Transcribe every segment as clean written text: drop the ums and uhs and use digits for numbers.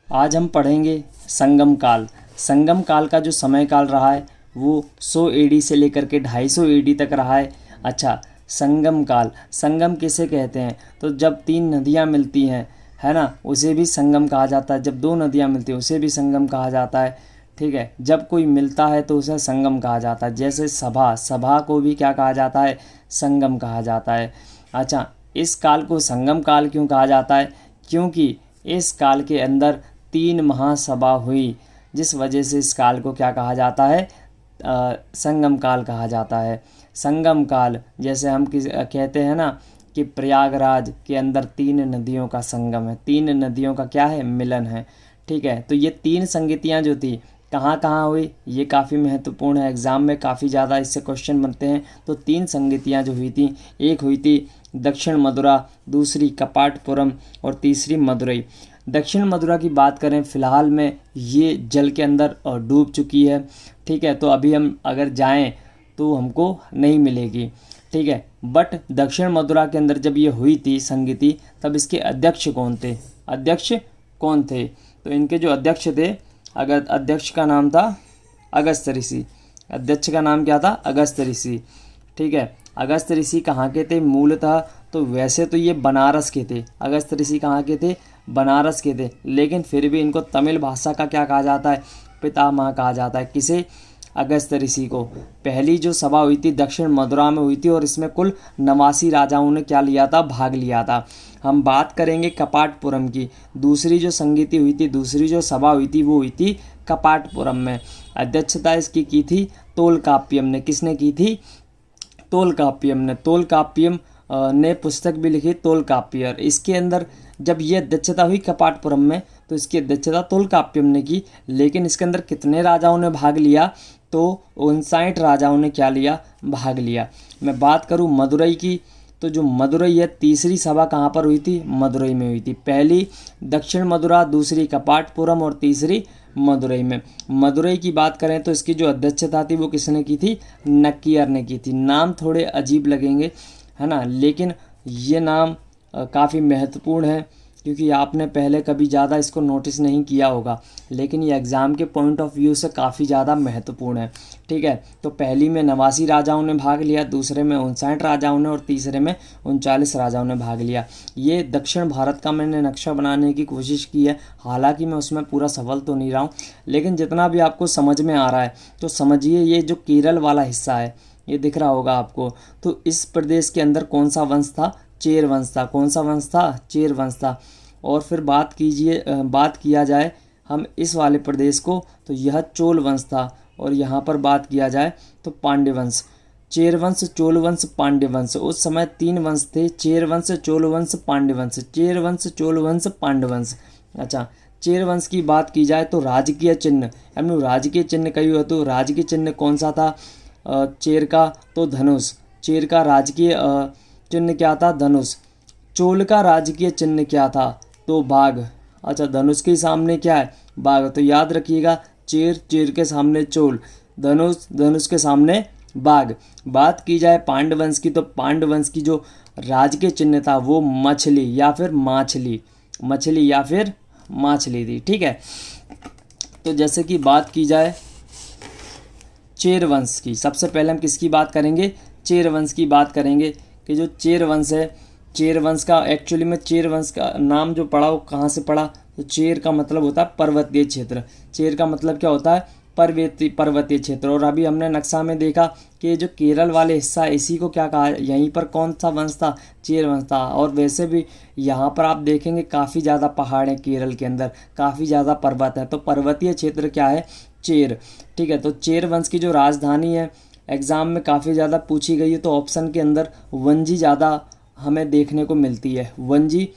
आज हम पढ़ेंगे संगम काल। संगम काल का जो समय काल रहा है वो 100 एडी से लेकर के 250 एडी तक रहा है। अच्छा, संगम काल, संगम किसे कहते हैं? तो जब तीन नदियाँ मिलती हैं, है ना, उसे भी संगम कहा जाता है। जब दो नदियाँ मिलती हैं उसे भी संगम कहा जाता है। ठीक है, जब कोई मिलता है तो उसे संगम कहा जाता है। जैसे सभा, सभा को भी क्या कहा जाता है? संगम कहा जाता है। अच्छा, इस काल को संगम काल क्यों कहा जाता है? क्योंकि इस काल के अंदर 3 महासभा हुई, जिस वजह से इस काल को क्या कहा जाता है? संगम काल कहा जाता है। संगम काल, जैसे हम कहते हैं ना कि प्रयागराज के अंदर 3 नदियों का संगम है, 3 नदियों का क्या है? मिलन है। ठीक है, तो ये 3 संगतियाँ जो थी कहाँ कहाँ हुई, ये काफ़ी महत्वपूर्ण है। एग्ज़ाम में काफ़ी ज़्यादा इससे क्वेश्चन बनते हैं। तो 3 संगतियाँ जो हुई थी, एक हुई थी दक्षिण मथुरा, दूसरी कपाटपुरम और तीसरी मदुरई। दक्षिण मथुरा की बात करें, फ़िलहाल में ये जल के अंदर डूब चुकी है। ठीक है, तो अभी हम अगर जाएं तो हमको नहीं मिलेगी। ठीक है, बट दक्षिण मथुरा के अंदर जब ये हुई थी संगति, तब इसके अध्यक्ष कौन थे? अध्यक्ष कौन थे? तो इनके जो अध्यक्ष थे, अगर अध्यक्ष का नाम था अगस्त ऋषि। अध्यक्ष का नाम क्या था? अगस्त ऋषि। ठीक है, अगस्त ऋषि कहाँ के थे मूलतः? तो वैसे तो ये बनारस के थे। अगस्त ऋषि कहाँ के थे? बनारस के थे, लेकिन फिर भी इनको तमिल भाषा का क्या कहा जाता है? पितामह कहा जाता है। किसे? अगस्त ऋषि को। पहली जो सभा हुई थी दक्षिण मथुरा में हुई थी और इसमें कुल 89 राजाओं ने क्या लिया था? भाग लिया था। हम बात करेंगे कपाटपुरम की। दूसरी जो संगति हुई थी, दूसरी जो सभा हुई थी, वो हुई थी कपाटपुरम में। अध्यक्षता इसकी की थी तोलकाप्पियम ने। किसने की थी? तोलकाप्पियम ने। तोलकाप्पियम ने पुस्तक भी लिखी तोलकाप्पियर। इसके अंदर जब ये अध्यक्षता हुई कपाटपुरम में, तो इसकी अध्यक्षता तोलकाप्पियम ने की। लेकिन इसके अंदर कितने राजाओं ने भाग लिया? तो 59 राजाओं ने क्या लिया? भाग लिया। मैं बात करूं मदुरई की, तो जो मदुरई है, तीसरी सभा कहाँ पर हुई थी? मदुरई में हुई थी। पहली दक्षिण मथुरा, दूसरी कपाटपुरम और तीसरी मदुरई में। मदुरई की बात करें तो इसकी जो अध्यक्षता थी वो किसने की थी? नक्कियर ने की थी। नाम थोड़े अजीब लगेंगे, है ना, लेकिन ये नाम काफ़ी महत्वपूर्ण है, क्योंकि आपने पहले कभी ज़्यादा इसको नोटिस नहीं किया होगा, लेकिन ये एग्ज़ाम के पॉइंट ऑफ व्यू से काफ़ी ज़्यादा महत्वपूर्ण है। ठीक है, तो पहली में 89 राजाओं ने भाग लिया, दूसरे में 59 राजाओं ने और तीसरे में 39 राजाओं ने भाग लिया। ये दक्षिण भारत का मैंने नक्शा बनाने की कोशिश की है, हालांकि मैं उसमें पूरा सफल तो नहीं रहा हूँ, लेकिन जितना भी आपको समझ में आ रहा है तो समझिए। ये जो केरल वाला हिस्सा है, ये दिख रहा होगा आपको, तो इस प्रदेश के अंदर कौन सा वंश था? चेर वंश था। कौन सा वंश था? चेर वंश था। और फिर बात किया जाए हम इस वाले प्रदेश को, तो यह चोल वंश था। और यहाँ पर बात किया जाए तो पांड्य वंश। चेर वंश, चोल वंश, पांड्य वंश। उस समय 3 वंश थे, चेर वंश, चोल वंश, पांड्य वंश। चेर वंश, चोल वंश, पांड्य वंश। अच्छा, चेर वंश की बात की जाए तो राजकीय चिन्ह, हमने राजकीय चिन्ह कही हो, तो राजकीय चिन्ह कौन सा था चेर का? तो धनुष। चेर का राजकीय चिन्ह क्या था? धनुष। चोल का राजकीय चिन्ह क्या था? तो बाघ। अच्छा, धनुष के सामने क्या है? बाघ। तो याद रखिएगा, चेर, चेर के सामने चोल, धनुष, धनुष के सामने बाघ। बात की जाए पांडवंश की, तो पांडवंश की जो राजकीय चिन्ह था वो मछली या फिर माछली, मछली या फिर माछली थी। ठीक है, तो जैसे कि बात की जाए चेर वंश की, सबसे पहले हम किसकी बात करेंगे? चेर वंश की बात करेंगे। कि जो चेर वंश है, चेर वंश का एक्चुअली में चेर वंश का नाम जो पढ़ा वो कहाँ से पढ़ा? तो चेर का मतलब होता है पर्वतीय क्षेत्र। चेर का मतलब क्या होता है? पर्वतीय क्षेत्र। और अभी हमने नक्शा में देखा कि जो केरल वाले हिस्सा, इसी को क्या कहा? यहीं पर कौन सा वंश था? चेर वंश था। और वैसे भी यहाँ पर आप देखेंगे काफ़ी ज़्यादा पहाड़ हैं केरल के अंदर, काफ़ी ज़्यादा पर्वत है, तो पर्वतीय क्षेत्र क्या है? चेर। ठीक है, तो चेर वंश की जो राजधानी है, एग्ज़ाम में काफ़ी ज़्यादा पूछी गई है, तो ऑप्शन के अंदर वंजी ज़्यादा हमें देखने को मिलती है। वंजी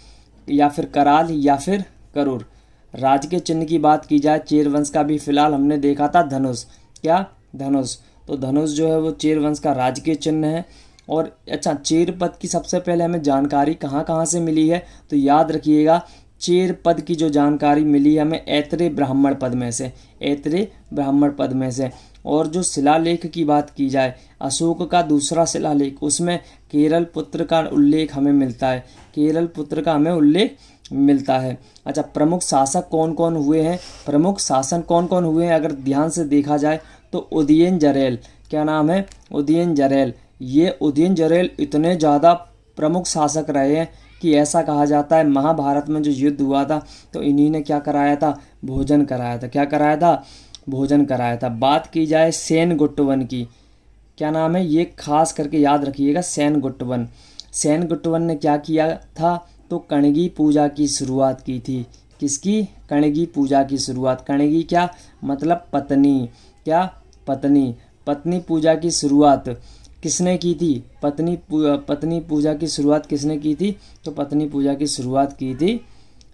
या फिर कराल या फिर करूर। राजकीय चिन्ह की बात की जाए चेर वंश का भी, फिलहाल हमने देखा था धनुष। क्या? धनुष। तो धनुष जो है वो चेर वंश का राजकीय चिन्ह है। और अच्छा, चेर पद की सबसे पहले हमें जानकारी कहाँ कहाँ से मिली है? तो याद रखिएगा, चेर पद की जो जानकारी मिली है हमें ऐत्रेय ब्राह्मण पद में से, ऐत्रेय ब्राह्मण पद में से। और जो शिलालेख की बात की जाए, अशोक का दूसरा शिलालेख, उसमें केरल पुत्र का उल्लेख हमें मिलता है। केरल पुत्र का हमें उल्लेख मिलता है। अच्छा, प्रमुख शासक कौन कौन हुए हैं, प्रमुख शासन कौन कौन हुए हैं अगर ध्यान से देखा जाए तो उदयन जरेल, क्या नाम है, उदयन जरेल। ये उदयन जरेल इतने ज़्यादा प्रमुख शासक रहे हैं कि ऐसा कहा जाता है महाभारत में जो युद्ध हुआ था तो इन्हीं ने क्या कराया था, भोजन कराया था। क्या कराया था, भोजन कराया था। बात की जाए सेनगुट्टवन की, क्या नाम है, ये खास करके याद रखिएगा, सेनगुट्टवन। सेनगुट्टवन ने क्या किया था, तो कणगी पूजा की शुरुआत की थी। किसकी, कणगी पूजा की शुरुआत। कणगी क्या मतलब पत्नी, क्या पत्नी, पत्नी पूजा की शुरुआत किसने की थी, पत्नी पूजा की शुरुआत किसने की थी, तो पत्नी पूजा की शुरुआत की थी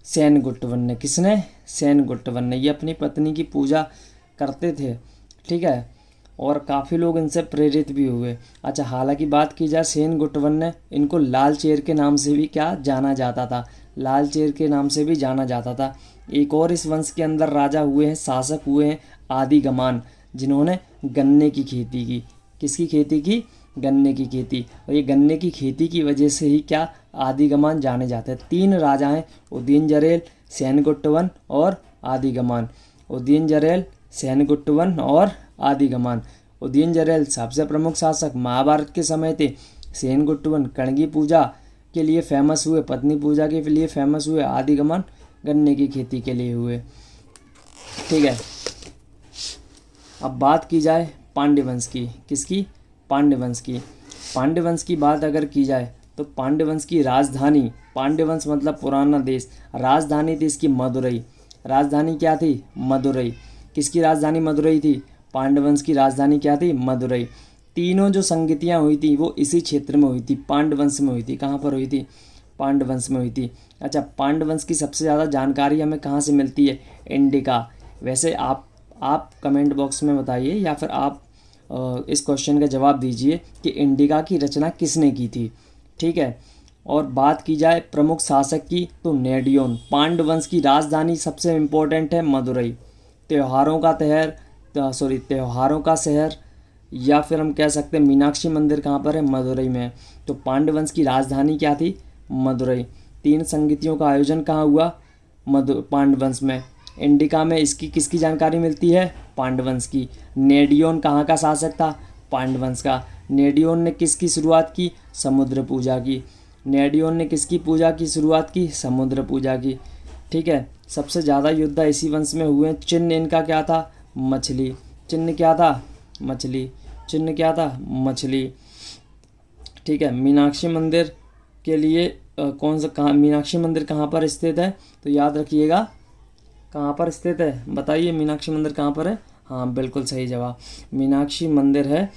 सेनगुट्टवन ने। किसने, सेनगुट्टवन ने। ये अपनी पत्नी की पूजा करते थे, ठीक है, और काफ़ी लोग इनसे प्रेरित भी हुए। अच्छा, हालांकि बात की जाए सेनगुट्टवन ने, इनको लाल चेर के नाम से भी क्या जाना जाता था, लाल चेर के नाम से भी जाना जाता था। एक और इस वंश के अंदर राजा हुए हैं, शासक हुए हैं आदिगमान, जिन्होंने गन्ने की खेती की। किसकी खेती की, गन्ने की खेती। और ये गन्ने की खेती की वजह से ही क्या आदिगमान जाने जाते हैं। 3 राजा हैं, उदयन जरेल, सेनगुट्टवन और आदिगमान। उदयन जरेल, सेनगुट्टवन और आदिगमान। उदयन जरेल सबसे प्रमुख शासक महाभारत के समय थे। सेनगुट्टवन कणगी पूजा के लिए फेमस हुए, पत्नी पूजा के लिए फेमस हुए। आदिगमान गन्ने की खेती के लिए हुए, ठीक है। अब बात की जाए पांड्यवंश की, किसकी, पांड्यवंश की। पांड्यवंश की बात अगर की जाए तो पांड्यवंश की राजधानी, पांड्यवंश मतलब पुराना देश, राजधानी थी इसकी मदुरई। राजधानी क्या थी, मदुरई। किसकी राजधानी मदुरई थी, पांड्यवंश की राजधानी क्या थी, मदुरई। तीनों जो संगतियाँ हुई थी वो इसी क्षेत्र में हुई थी, पांडवंश में हुई थी। कहाँ पर हुई थी, पांडवंश में हुई थी। अच्छा, पांडवंश की सबसे ज़्यादा जानकारी हमें कहाँ से मिलती है, इंडिका। वैसे आप कमेंट बॉक्स में बताइए या फिर आप इस क्वेश्चन का जवाब दीजिए कि इंडिका की रचना किसने की थी, ठीक है। और बात की जाए प्रमुख शासक की तो नेडियोन। पांडवंश की राजधानी सबसे इम्पोर्टेंट है मदुरई। त्योहारों का शहर या फिर हम कह सकते हैं मीनाक्षी मंदिर कहाँ पर है, मदुरई में। तो पांडवंश की राजधानी क्या थी, मदुरई। 3 संगतियों का आयोजन कहाँ हुआ, पांडवंश में। इंडिका में इसकी किसकी जानकारी मिलती है, पांडवंश की। नेडियोन कहाँ का शासक था, पांडवंश का। नेडियोन ने किसकी शुरुआत की, समुद्र पूजा की। नेडियोन ने किसकी पूजा की शुरुआत की, समुद्र पूजा की, ठीक है। सबसे ज़्यादा युद्ध इसी वंश में हुए। चिन्ह इनका क्या था, मछली। चिन्ह क्या था, मछली। चिन्ह क्या था, मछली, ठीक है। मीनाक्षी मंदिर के लिए मीनाक्षी मंदिर कहाँ पर स्थित है, तो याद रखिएगा कहाँ पर स्थित है, बताइए मीनाक्षी मंदिर कहाँ पर है। हाँ, बिल्कुल सही जवाब, मीनाक्षी मंदिर है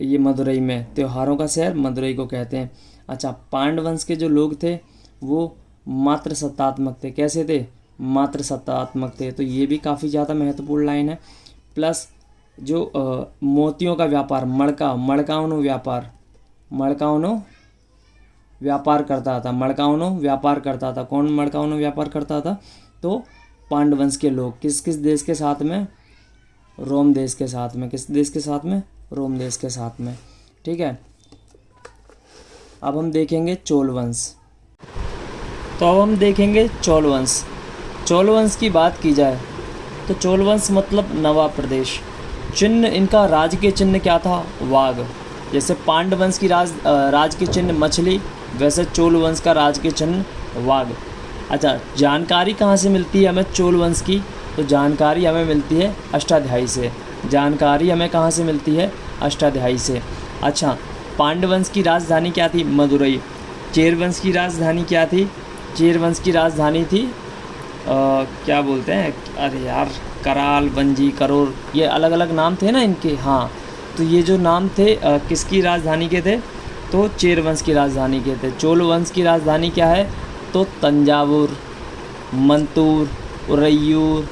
ये मदुरई में। त्योहारों का शहर मदुरई को कहते हैं। अच्छा, पांडवंश के जो लोग थे वो मात्र सत्तात्मक थे। कैसे थे, मात्र सत्तात्मक थे। तो ये भी काफ़ी ज़्यादा महत्वपूर्ण लाइन है। प्लस जो मोतियों का व्यापार, मड़काउनो व्यापार करता था। मड़काउनो व्यापार करता था। कौन मड़काउनो व्यापार करता था, तो पांडवंश के लोग। किस किस देश के साथ में, रोम देश के साथ में। किस देश के साथ में, रोम देश के साथ में, ठीक है। अब हम देखेंगे चोल वंश। तो अब हम देखेंगे चोल वंश। चोल वंश की बात की जाए तो चोल वंश मतलब नवा प्रदेश। चिन्ह इनका, राज के चिन्ह क्या था, वाघ। जैसे पांडवंश की राज के चिन्ह मछली, वैसे चोल वंश का राज के चिन्ह वाघ। अच्छा, जानकारी कहाँ से मिलती है हमें चोल वंश की, तो जानकारी हमें मिलती है अष्टाध्यायी से। जानकारी हमें कहाँ से मिलती है, अष्टाध्यायी से। अच्छा, पांडवंश की राजधानी क्या थी, मदुरई। चेरवंश की राजधानी क्या थी, चेरवंश की राजधानी थी क्या बोलते हैं, अरे यार, कराल, वंजी, करोर, ये अलग अलग नाम थे ना इनके। हाँ, तो ये जो नाम थे किसकी राजधानी के थे, तो चेरवंश की राजधानी के थे। चोल वंश की राजधानी क्या है, तो तंजावुर, मंतूर, उरैयूर,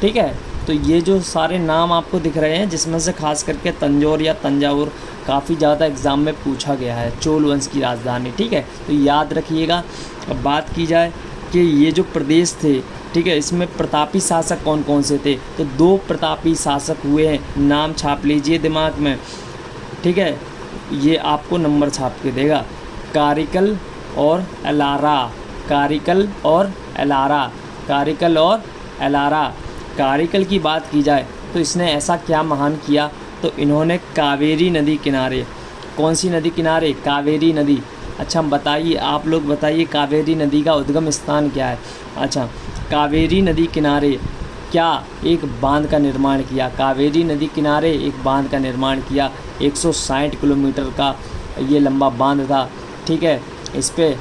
ठीक है। तो ये जो सारे नाम आपको दिख रहे हैं, जिसमें से खास करके तंजौर या तंजावुर काफ़ी ज़्यादा एग्ज़ाम में पूछा गया है, चोल वंश की राजधानी, ठीक है। तो याद रखिएगा। अब बात की जाए कि ये जो प्रदेश थे, ठीक है, इसमें प्रतापी शासक कौन कौन से थे, तो 2 प्रतापी शासक हुए हैं। नाम छाप लीजिए दिमाग में, ठीक है, ये आपको नंबर छाप के देगा। कारिकल और एलारा, कारिकल और एलारा, कारिकल और एलारा। कारिकल की बात की जाए तो इसने ऐसा क्या महान किया, तो इन्होंने कावेरी नदी किनारे, कौन सी नदी किनारे, कावेरी नदी। अच्छा बताइए, आप लोग बताइए कावेरी नदी का उद्गम स्थान क्या है। अच्छा, कावेरी नदी किनारे क्या एक बांध का निर्माण किया, कावेरी नदी किनारे एक बांध का निर्माण किया। 160 किलोमीटर का ये लंबा बांध था, ठीक है। इस पे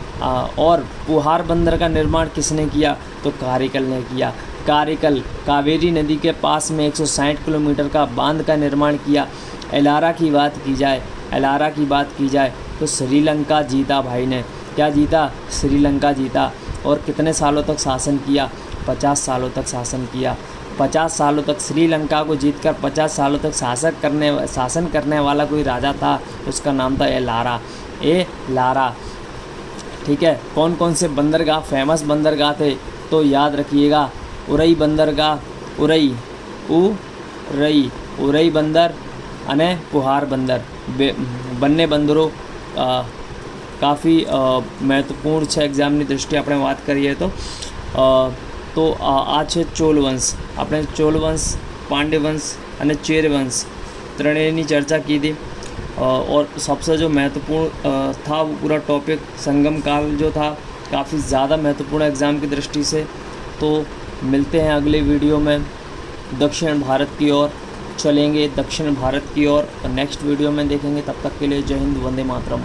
और पुहार बंदर का निर्माण किसने किया, तो कारिकल ने किया। कारिकल कावेरी नदी के पास में 160 किलोमीटर का बांध का निर्माण किया। एलारा की बात की जाए, एलारा की बात की जाए तो श्रीलंका जीता भाई ने, क्या जीता, श्रीलंका जीता। और कितने सालों तक शासन किया, 50 सालों तक शासन किया। 50 सालों तक श्रीलंका को जीतकर 50 सालों तक शासन करने वाला कोई राजा था, उसका नाम था एलारा, एलारा, ठीक है। कौन कौन से बंदरगाह फेमस बंदरगाह थे, तो याद रखिएगा उरई बंदरगाह, उरई बंदर अने पुहार बंदर બંને બંદરો કાફી મહત્વપૂર્ણ છે એક્ઝામની દૃષ્ટિએ આપણે વાત કરીએ તો આ છે ચોલ વંશ। આપણે ચોલ वंश, पांड्य वंश અને चेर वंश ત્રણેયની चर्चा की थी। और सबसे जो महत्वपूर्ण था वो पूरा टॉपिक संगम काल जो था, काफ़ी ज़्यादा महत्वपूर्ण एग्ज़ाम की दृष्टि से। तो मिलते हैं अगले वीडियो में, दक्षिण भारत की ओर चलेंगे, दक्षिण भारत की ओर नेक्स्ट वीडियो में देखेंगे। तब तक के लिए जय हिंद, वंदे मातरम।